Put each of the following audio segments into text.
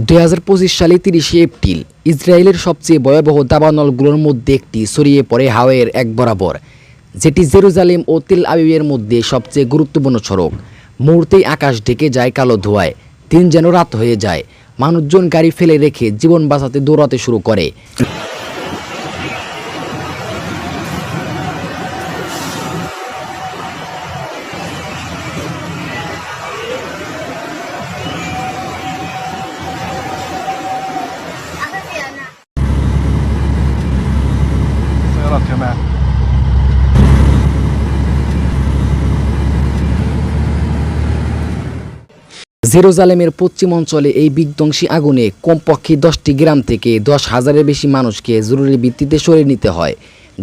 2025 সালে 30 এপ্রিল ইসরায়েলের সবচেয়ে ভয়াবহ দাবানলগুলোর মধ্যে একটি ছড়িয়ে পড়ে হাওয়াইয়ের এক বরাবর, যেটি জেরুজালেম ও তেল আবিবের মধ্যে সবচেয়ে গুরুত্বপূর্ণ সড়ক। মুহূর্তেই আকাশ ঢেকে যায় কালো ধোঁয়ায়, দিন যেন রাত হয়ে যায়। মানুষজন গাড়ি ফেলে রেখে জীবন বাঁচাতে দৌড়াতে শুরু করে। سيارات كمان জেরুজালেমের পশ্চিম অঞ্চলে এই বিধ্বংসী আগুনে কমপক্ষে 10টি গ্রাম থেকে 10,000-এর বেশি মানুষকে জরুরি ভিত্তিতে সরিয়ে নিতে হয়।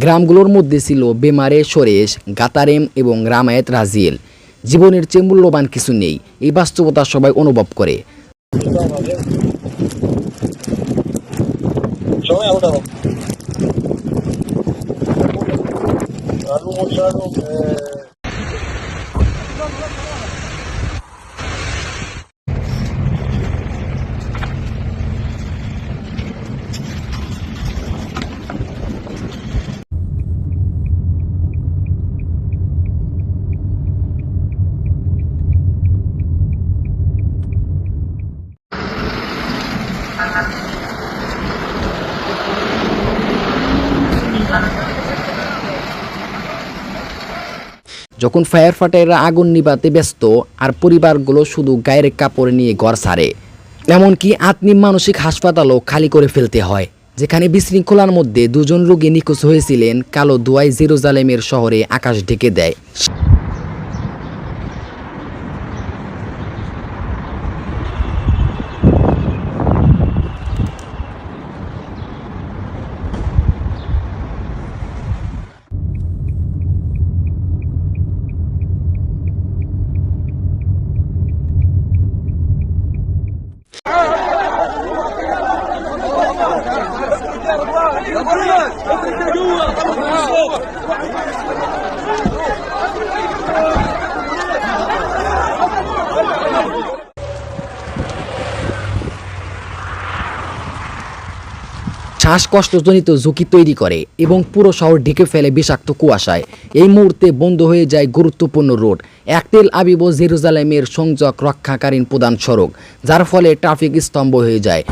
গ্রামগুলোর মধ্যে ছিল বেমারে সরেশ, গাতারেম এবং রামায়েত রাজিয়েল। জীবনের চেয়ে মূল্যবান কিছু নেই, এই বাস্তবতা সবাই অনুভব করে। যখন ফায়ার ফাইটাররা আগুন নিভাতে ব্যস্ত আর পরিবারগুলো শুধু গায়ের কাপড় নিয়ে ঘর ছাড়ে, এমনকি আত্মীয় মানসিক হাসপাতালও খালি করে ফেলতে হয়, যেখানে বিশৃঙ্খলার মধ্যে 2 জন রোগী নিখোঁজ হয়েছিলেন। কালো ধোঁয়ায় জেরুজালেমের শহরে আকাশ ঢেকে দেয়। শ্বাসকষ্টজনিত ঝুঁকি তৈরি করে এবং পুরো শহর ঢেকে ফেলে বিষাক্ত কুয়াশায়। এই মুহূর্তে বন্ধ হয়ে যায় গুরুত্বপূর্ণ রোড, এক তেল আবিব ও জেরুজালেমের সংযোগ রক্ষাকারীর প্রধান সড়ক, যার ফলে ট্রাফিক স্তম্ভ হয়ে যায়।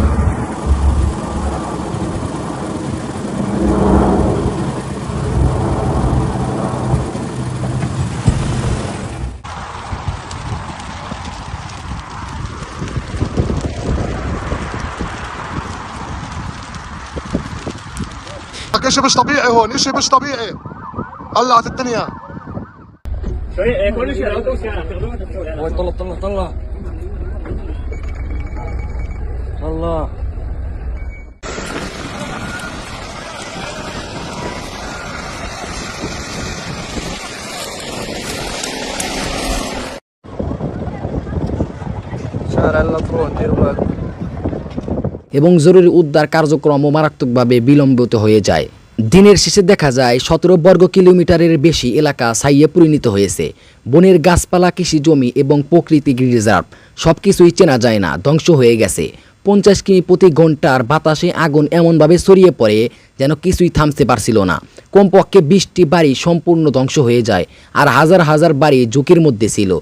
اشي مش طبيعي هون، اشي مش طبيعي. قلعت الدنيا. كل شيء طلع طلع طلع الله. شارع اللطرون دير بالك. এবং জরুরি উদ্ধার কার্যক্রমও মারাত্মকভাবে বিলম্বিত হয়ে যায়। দিনের শেষে দেখা যায় 17 বর্গ কিলোমিটারের বেশি এলাকা ছাইয়ে পরিণত হয়েছে। বনের গাছপালা, কৃষি জমি এবং প্রাকৃতিক রিজার্ভ সবকিছুই চেনা যায় না, ধ্বংস হয়ে গেছে। 50 কিমি প্রতি ঘন্টার বাতাসে আগুন এমনভাবে ছড়িয়ে পড়ে যেন কিছুই থামতে পারছিল না। কমপক্ষে 20টি বাড়ি সম্পূর্ণ ধ্বংস হয়ে যায়, আর হাজার হাজার বাড়ি ঝুঁকির মধ্যে ছিল।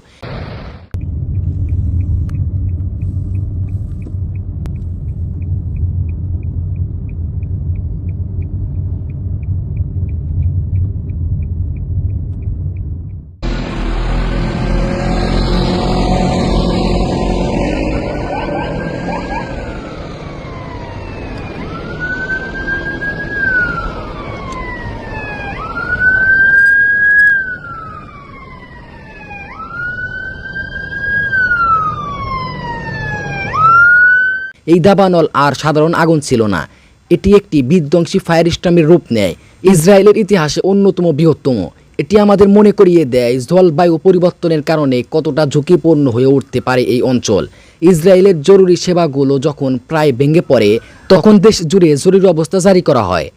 এই দাবানল আর সাধারণ আগুন ছিল না, এটি একটি বিধ্বংসী ফায়ার স্টর্মের রূপ নেয়, ইসরায়েলের ইতিহাসে অন্যতম বৃহত্তম। এটি আমাদের মনে করিয়ে দেয় জলবায়ু পরিবর্তনের কারণে কতটা ঝুঁকিপূর্ণ হয়ে উঠতে পারে এই অঞ্চল। ইসরায়েলের জরুরি সেবাগুলো যখন প্রায় ভেঙে পড়ে, তখন দেশ জুড়ে জরুরি অবস্থা জারি করা হয়।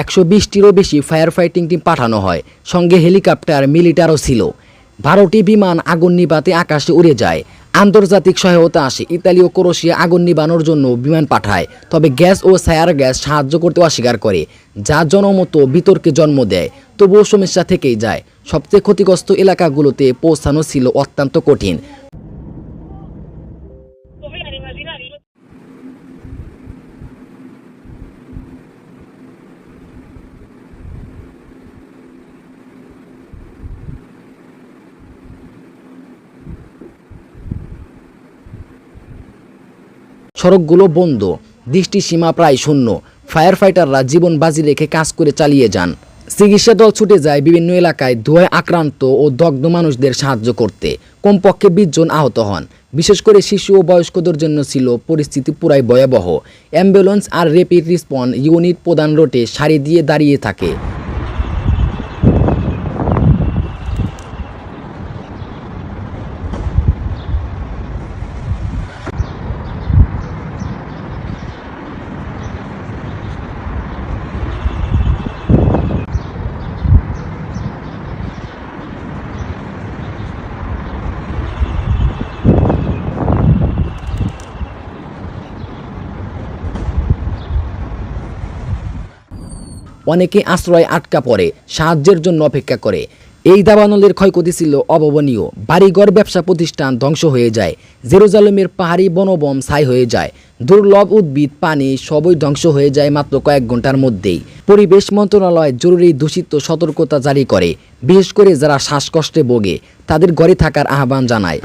120টিরও বেশি ফায়ার ফাইটিং টিম পাঠানো হয়, সঙ্গে হেলিকপ্টার, মিলিটারও ছিল। 12টি বিমান আগুন নিভাতে আকাশে উড়ে যায়। আন্তর্জাতিক সহায়তা আসে। ইতালি ও ক্রোয়েশিয়া আগুন নিভানোর জন্য বিমান পাঠায়, তবে গ্যাস ও সায়ার গ্যাস সাহায্য করতে অস্বীকার করে, যা জনমত বিতর্কে জন্ম দেয়। তবুও সমস্যা থেকেই যায়। সবচেয়ে ক্ষতিগ্রস্ত এলাকাগুলোতে পৌঁছানো ছিল অত্যন্ত কঠিন। সড়কগুলো বন্ধ, দৃষ্টিসীমা প্রায় শূন্য। ফায়ার ফাইটাররা জীবন বাজি রেখে কাজ করে চালিয়ে যান। চিকিৎসা দল ছুটে যায় বিভিন্ন এলাকায় ধোঁয়ায় আক্রান্ত ও দগ্ধ মানুষদের সাহায্য করতে। কমপক্ষে 20 জন আহত হন। বিশেষ করে শিশু ও বয়স্কদের জন্য ছিল পরিস্থিতি পুরাই ভয়াবহ। অ্যাম্বুলেন্স আর র্যাপিড রেসপন্স ইউনিট প্রধান রোডে সারি দিয়ে দাঁড়িয়ে থাকে। অনেকে আশ্রয় আটকা পড়ে, সাহায্যের জন্য অপেক্ষা করে। এই দাবানলের ক্ষয়ক্ষতি ছিল অভাবনীয়। বাড়িঘর, ব্যবসা প্রতিষ্ঠান ধ্বংস হয়ে যায়। জেরুজালেমের পাহাড়ি বনবম ছাই হয়ে যায়। দুর্লভ উদ্ভিদ, পানি সবই ধ্বংস হয়ে যায় মাত্র কয়েক ঘন্টার মধ্যেই। পরিবেশ মন্ত্রণালয় জরুরি দূষিত সতর্কতা জারি করে, বিশেষ করে যারা শ্বাসকষ্টে ভোগে তাদের ঘরে থাকার আহ্বান জানায়।